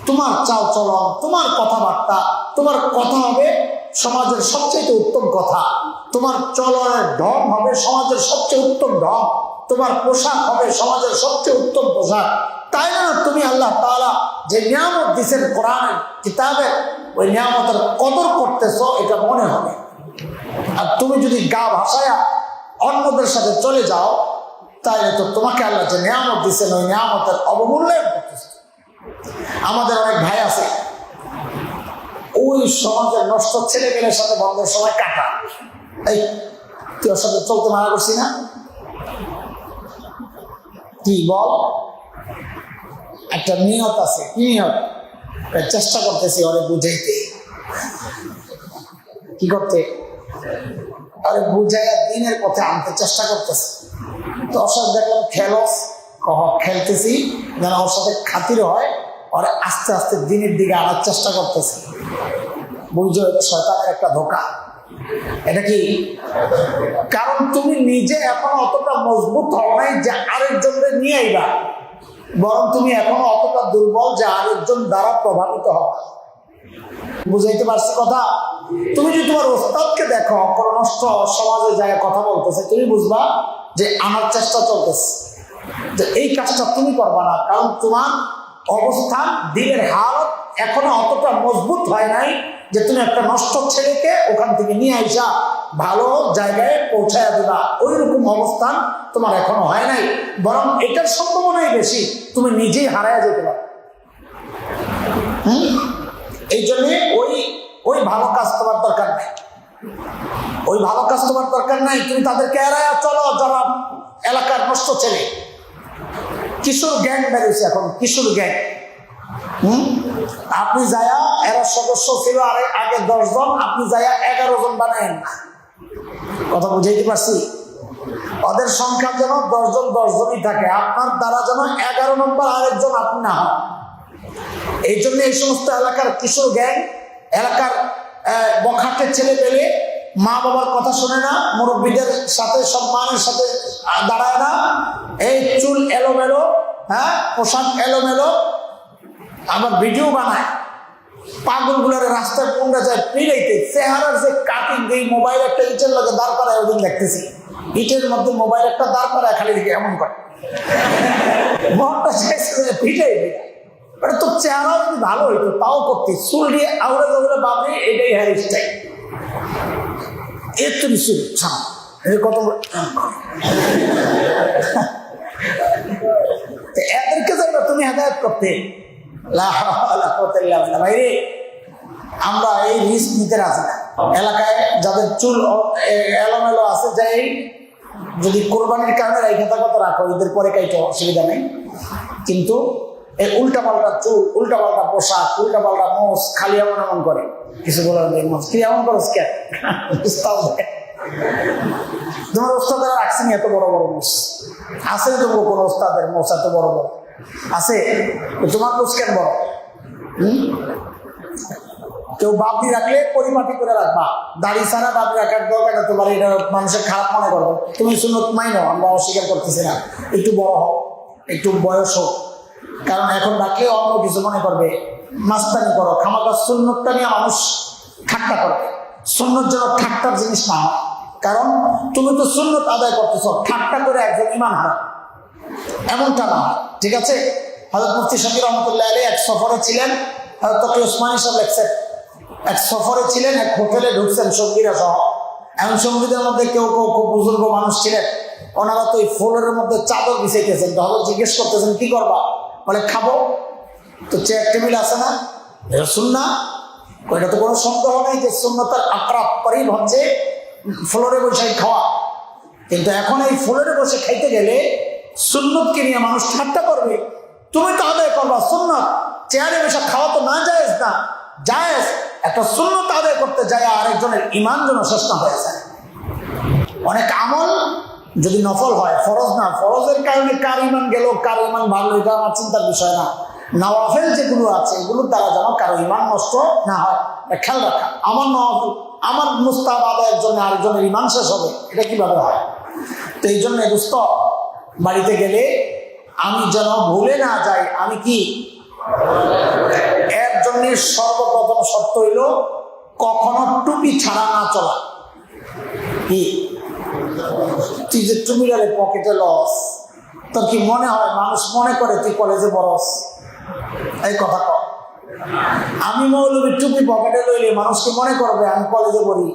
তোমার চাল চলন, তোমার কথাবার্তা, তোমার কথা হবে সমাজের সবচেয়ে উত্তম কথা, তোমার চলনের ঢং হবে সমাজের সবচেয়ে উত্তম ঢং, তোমার পোশাক হবে সমাজের সবচেয়ে উত্তম পোশাক। তাই না তুমি আল্লাহ তাআলা যে নিয়ামত দিয়েছেন কোরআনের কিতাবে, ওই নিয়ামতের কদর করতেছো, এটা মনে হবে। আর তুমি যদি গা ভাসায়া অন্যদের সাথে চলে যাও, তাহলে তো তোমাকে আল্লাহ যে নিয়ামত দিয়েছেন ওই নিয়ামতের অবমূল্যায়ন করতেছে। আমাদের অনেক ভাই আছে ওই সমাজের নষ্ট ছেলেমেয়ের সাথে বন্ধের সময় কাটা। এই তুই ওর সাথে চলতে মানা করছি না, কি বল? একটা নিয়ত আছে, কি নিয়ত? চেষ্টা করতেছি ওরে বুঝাইতে। কি করতে? আরে বুঝাইয়া দিনের পথে আনতে চেষ্টা করতেছে। তো ওর সাথে দেখলাম খেলতেছি যেন ওর সাথে খাতির হয়, ওর আস্তে আস্তে দিনের দিকে আনার চেষ্টা করতেছে। বুঝছো, শয়তানের একটা ধোঁকা। এটা কি? কারণ তুমি নিজে এখনো অতটা মজবুত হও নাই যে আরেকজনকে নিয়ে আইবা, বরং তুমি এখনো অতটা দুর্বল যে আরেকজন দ্বারা প্রভাবিত হবা। বুঝাইতে পারছি কথা? তুমি যদি তোমার ওস্তাদকে দেখো কোনো নষ্ট সমাজের জায়গায় কথা বলতেছে, তুমি বুঝবা যে আমার চেষ্টা চলতেছে, যে এই কাজটা তুমি করবা না, কারণ তোমার অবস্থান, দিলের হালত এখনো অতটা মজবুত হয় নাই যে তুমি একটা নষ্ট ছেলেকে ওখান থেকে নিয়ে আইসা ভালো জায়গায় পৌঁছায় দিবা। ওই রকম অবস্থান তোমার এখনো হয় নাই, বরং এটার সম্ভাবনাই বেশি তুমি নিজেই হারায় যেতে পারো। এই জন্য ওই ভালো কাজ তোমার দরকার নাই, ওই ভালো কাজ তোমার দরকার নাই। তুমি তাদেরকে এড়াইয়া চলো যারা এলাকার নষ্ট ছেলে। কিশোর গ্যাং বেরিয়েছে এখন, কিশোর গ্যাং। আপনি যায়া, এরা সদস্য ছিল আগে 10 জন, আপনি যায়া 11 জন বানায়েন না। কথা বুঝাইতে পারছি? ওদের সংখ্যা যেন 10 জন 10 জনই থাকে, আপনার দ্বারা যেন 11 নম্বর আরেকজন আপনি না হন। এই জন্য এই সমস্ত এলাকার কিশোর গ্যাং, এলাকার বখাটের ছেলে পেলে মা বাবার কথা শোনে না, মুরব্বীদের সাথে সম্মানের সাথে দাঁড়ায় না, এই চুল এলোমেলো, পোশাক এলোমেলো, আবার ভিডিও বানায়, পাগলগুলোর রাস্তায় কোনটা যায় পিড়াইতে, চেহারার যে কাটিং, এই মোবাইল একটা ইটের লগে দাঁড় করায়, ওদিন দেখতেছি ইটের মধ্যে মোবাইল একটা দাঁড় করায়, খালি দিকে এমন করে মনটা পিটাই। এটা তো চেহারা যদি ভালো হইতো তাও করতে, চুল দিয়ে আউড়ে দৌড়ে বাবরে, এটাই হেয়ার স্টাইল। এর তো নিশ্চয় কত এদেরকে যাইবা তুমি হেদায়ত করতে। ভাইরে, আমরা এই রিস্ক নিতে রাজি না। এলাকায় যাদের চুল এলোমেলো আছে, যাই যদি কোরবানির কারণে রেখে থাকো তো রাখো, ঈদের পরে কাইটো অসুবিধা নেই। কিন্তু এই উল্টা পাল্টা চুল, উল্টা পাল্টা পোশাক, উল্টা পাল্টা মোষ, খালি এমন এমন করে, কিছু বলার নেই। মোষ কি এমন করো? তোমার ওস্তাদের রাখছেন এত বড় বড় মোষ আছে? তোমার কোন ওস্তাদের মোষ এত বড় বড় আছে? তোমার মোষ কেন বড়? কেউ বাবরি রাখলে পরিপাটি করে রাখবা, দাড়ি ছাড়া বাবরি রাখার দরকার না। তোমার এটা মানুষের খারাপ মনে করবে, তুমি সুন্নত মাইনো, আমরা অস্বীকার করতেছি না। একটু বড় হোক, একটু বয়স হোক, কারণ এখন রাখলে অন্য কিছু মনে করবে, মাস্তানি করো। খামাকা সুন্নতটা নিয়ে মানুষ ঠাট্টা করবে। সুন্নত যেন ঠাট্টার জিনিস না হয়, কারণ তুমি তো সুন্নত আদায় করতেছ, ঠাট্টা করে একজন ইমান হারা, এমনটা না। ঠিক আছে? হযরত মুফতি শফি রহমতুল্লাহ আলাইহি এক সফরে ছিলেন, হযরত তকি ওসমানী সাহেব লেখছেন, এক সফরে ছিলেন, এক হোটেলে ঢুকছেন সঙ্গীরা সহ। এমন সঙ্গীদের মধ্যে কেউ কেউ খুব বুজুর্গ মানুষ ছিলেন, ওনারা তো এই ফ্লোরের মধ্যে চাদর বিছাইতেছেন। তো হযরত জিজ্ঞেস করতেছেন কি করবা? বলে খাবো। তো চেয়ার টেবিল আছে না, সুন্নাহ, ওইটা তো কোনো সন্দেহ নেই যে সুন্নতের আকরাব করিব হচ্ছে ফ্লোরে বসে খাওয়া। কিন্তু এখন এই ফ্লোরে বসে খাইতে গেলে সুন্নতকে নিয়ে মানুষ ঠাট্টা করবে। তুমি তো আদায় করবা সুন্নত, চেয়ারে বসে খাওয়া তো না জায়েজ না, জায়েজ একটা সুন্নত আদায় করতে যায় আরেকজনের ইমান যেন শেষ না হয়ে যায়। অনেক আমল যদি নফল হয়, ফরজ না। ফরজের কারণে কার ইমান গেল, কার ইমান ভালো, এটা আমার চিন্তার বিষয় না। নওয়াফেল যেগুলো আছে এগুলোর দ্বারা যেন কারো ইমান নষ্ট না হয়, খেয়াল রাখা। আমার নওয়াফেল, আমার মুস্তাহাব আদায়ের জন্য আরেকজনের ইমান শেষ হবে, এটা কিভাবে হয়? তো এই জন্য দোস্ত, বাড়িতে গেলে আমি যেন ভুলে না যাই আমি কি। এর জন্য সর্বপ্রথম শর্ত হইল কখনো টুপি ছাড়া না চলা। কি তুই যে টুপিটারে পকেটে লস, তোর কি মনে হয় মানুষ মনে করে তুই কলেজে বরস? এই কথা কর। আমি মৌলবী টুপি পকেটে লইলে মানুষ কি মনে করবে আমি কলেজে পড়ি?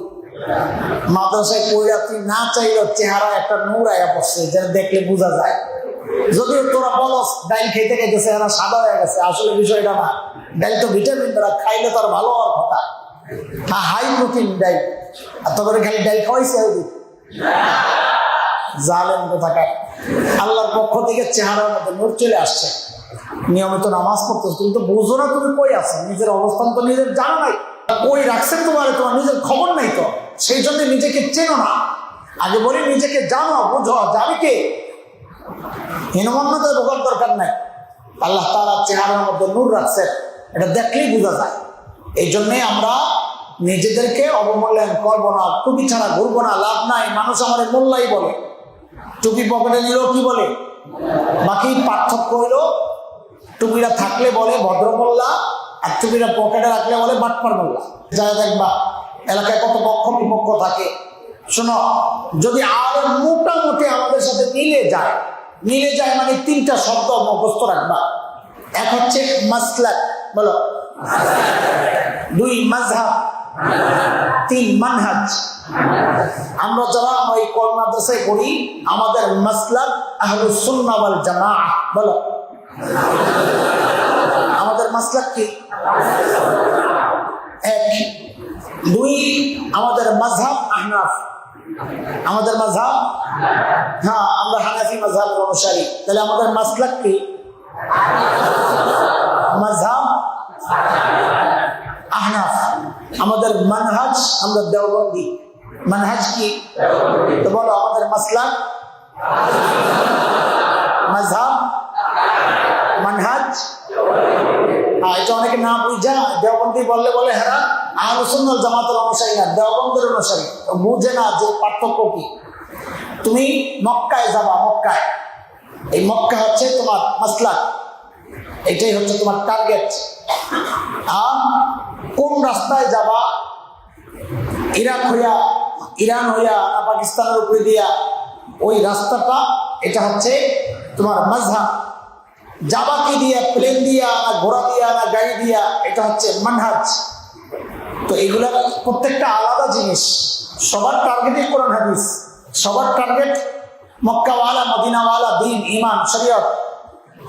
মাদ্রাসায় পড়া তুই না চাইলেও চেহারা একটা নূর আয়া পড়ছে, যেটা দেখলে বোঝা যায়। যদিও তোরা বলস ডাইল খেতে খেতে চেহারা সাদা হয়ে গেছে, আসলে বিষয়টা না। ডাইল তো ভিটামিন, তারা খাইলে তার ভালো হওয়ার কথা। হ্যাঁ, হাই প্রোটিন ডাইল। আর তোদের খালি ডাইল খাওয়াইছে ওই জালেম কোথাকার। আল্লাহর পক্ষ থেকে চেহারার মধ্যে নূর চলে আসছে। নিয়মিত নামাজ পড়তেছ, তুমি তো বুঝো না তুমি কই আছো। নিজের অবস্থান তো নিজের জানা নাই, কই রাখছেন তোমার নিজের খবর নাই। তো সেই জন্য নিজেকে চেনো না। আগে বলি নিজেকে জানো, বুঝো যাবি কে। হীনমন্যতায় বোঝার দরকার নাই। আল্লাহ তাআলা চেহারার মধ্যে নূর রাখছে, এটা দেখলেই বোঝা যায়। এই জন্যে আমরা নিজেদেরকে অবমূল্যায়ন করবো না। টুপি ছাড়া ঘুরবো না, লাভ নাই। মানুষ আমার মোল্লাই বলে, টুপি পকেটে নিলেও কি বলে। বাকি পার্থক্য হইলো টুপিটা থাকলে বলে ভদ্রমোল্লা, আর টুপিটা পকেটে রাখলে বলে বাটপার মোল্লা। যা দেখবা এলাকায় কত পক্ষ বিপক্ষ থাকে। শোনো, যদি আরো মোটামুটি আমাদের সাথে মিলে যায় মানে তিনটা শব্দ মুখস্থ রাখবা। এক হচ্ছে মাসলাক, বলো। দুই মাযহাব, তিন মানহাজ। আমরা যারা ওই কোরআন মাদ্রাসায় পড়ি, আমাদের মাসলাক আহলুস সুন্নাহ ওয়াল জামাআহ, বলো। আমাদের মাসলাক কি? এক। দুই, আমাদের মাযহাব আহনাফ। আমাদের মাযহাব, হ্যাঁ, আমরা হানাফি মাযহাবের অনুসারী। তাহলে আমাদের মাসলাক কি? মাযহাব আহনাফ। আমাদের মানহাজ, আমরা দেওবন্দি। মানহাজ কি? তো বলো, আমাদের মাসলাক, মাযহাব, মানহাজ। এটা অনেকে না বুঝা দেওবন্দি বললে বলে হ্যাঁ আহলুস সুন্নাহ ওয়াল জামাতের অনুসারী না, দেওবন্দের অনুসারী। বুঝে না যে পার্থক্য কি। তুমি মক্কায় যাবা, মক্কায়, এই মক্কা হচ্ছে তোমার মাসলাক, এটাই হচ্ছে তোমার টার্গেট। আর কোন রাস্তায় যাবা, ইরাক হইয়া, ইরান হইয়া না পাকিস্তানের উপরে দিয়া, ওই রাস্তাটা, এটা হচ্ছে তোমার মাযহাব। যাবা কি দিয়া, প্লেন দিয়া না ঘোড়া দিয়া না গাড়ি দিয়া, এটা হচ্ছে মানহাজ। তো এগুলা প্রত্যেকটা আলাদা জিনিস। সবার টার্গেটই কোরআন হাদিস, সবার টার্গেট মক্কাওয়ালা, মদিনাওয়ালা, দিন, ইমান, শরীয়ত।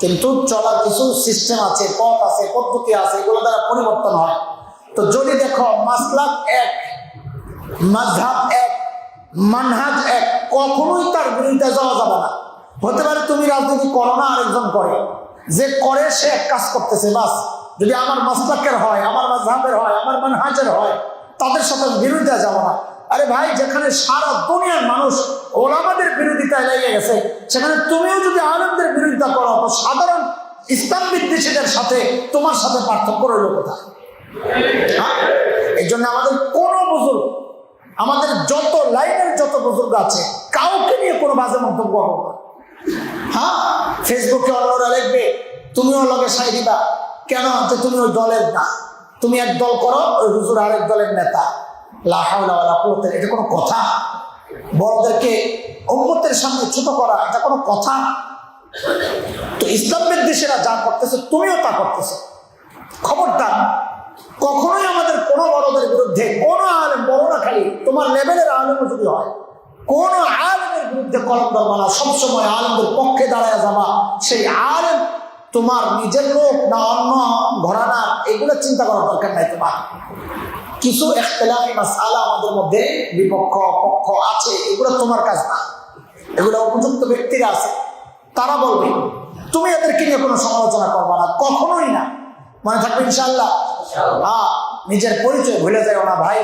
কিন্তু চলার কিছু সিস্টেম আছে, পথ আছে, পদ্ধতি আছে, এগুলো দ্বারা পরিবর্তন হয়। তো যদি দেখো মাসলাক এক, মাযহাব এক, মানহাজ এক, কখনোই তার বিরুদ্ধে যাওয়া যাবে না। হতে পারে তুমি রাজনীতি করো না, আরেকজন করে, যে করে সে এক কাজ করতেছে, বাস। যদি আমার মাসলাকের হয়, আমার মাযহাবের হয়, আমার মানহাজের হয়, তাদের সাথে বিরোধিতা যাবো না। আরে ভাই, যেখানে সারা দুনিয়ার মানুষ ওলামাদের বিরোধিতায় লেগে গেছে, সেখানে তুমিও যদি আলেমদের বিরোধিতা করো, তো সাধারণ ইসলাম বিদ্বেষীদের সাথে তোমার সাথে পার্থক্য রইল কোথায়? এই জন্য আমাদের কোন বুজুর্গ, আমাদের যত লাইনের যত বুজুর্গ আছে, কাউকে নিয়ে কোনো বাজে মন্তব্য করবো না। হ্যাঁ, ফেসবুকে অন্যরা লিখবে, তুমিও লগে সাই দিবা কেন? যে তুমি ওই দলের না, তুমি এক দল করো, ওই হুজুর আরেক দলের নেতা। লা হাওলা ওয়ালা কুওয়াতা, এটা কোনো কথা? বড়দেরকে উম্মতের সামনে ছোট করা, এটা কোনো কথা? তো ইসলাম বিদ্বেষীরা যা করতেছে, তুমিও তা করতেছো। খবরদার, কখনোই আমাদের কোনো বড়দের বিরুদ্ধে, কোনো আলেম, বড় না খালি তোমার লেভেলের আলেমও যদি হয়, কোন আলেমের বিরুদ্ধে কলম ধরবা না। সবসময় আলেমদের পক্ষে দাঁড়ায় যাবা। সেই আলেম তোমার নিজের লোক না অন্য ঘরানা, এগুলো চিন্তা করার দরকার নাই তোমার। কিছু ইখতিলাফি মাসআলা আমাদের মধ্যে বিপক্ষ পক্ষ আছে, এগুলো তোমার কাজ না। এগুলো উপযুক্ত ব্যক্তিরা আছে, তারা বলবে। তুমি এদেরকে নিয়ে কোনো সমালোচনা করবা না, কখনোই না। মনে থাকবে ইনশাআল্লাহ। নিজের পরিচয় ভুলে যাও না ভাই।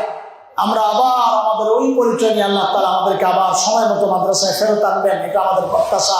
আমরা আবার আমাদের ওই পরিচয় নিয়ে আল্লাহ তাআলা আমাদেরকে আবার সময় মতো মাদ্রাসায় ফেরত আনবেন, এটা আমাদের প্রত্যাশা।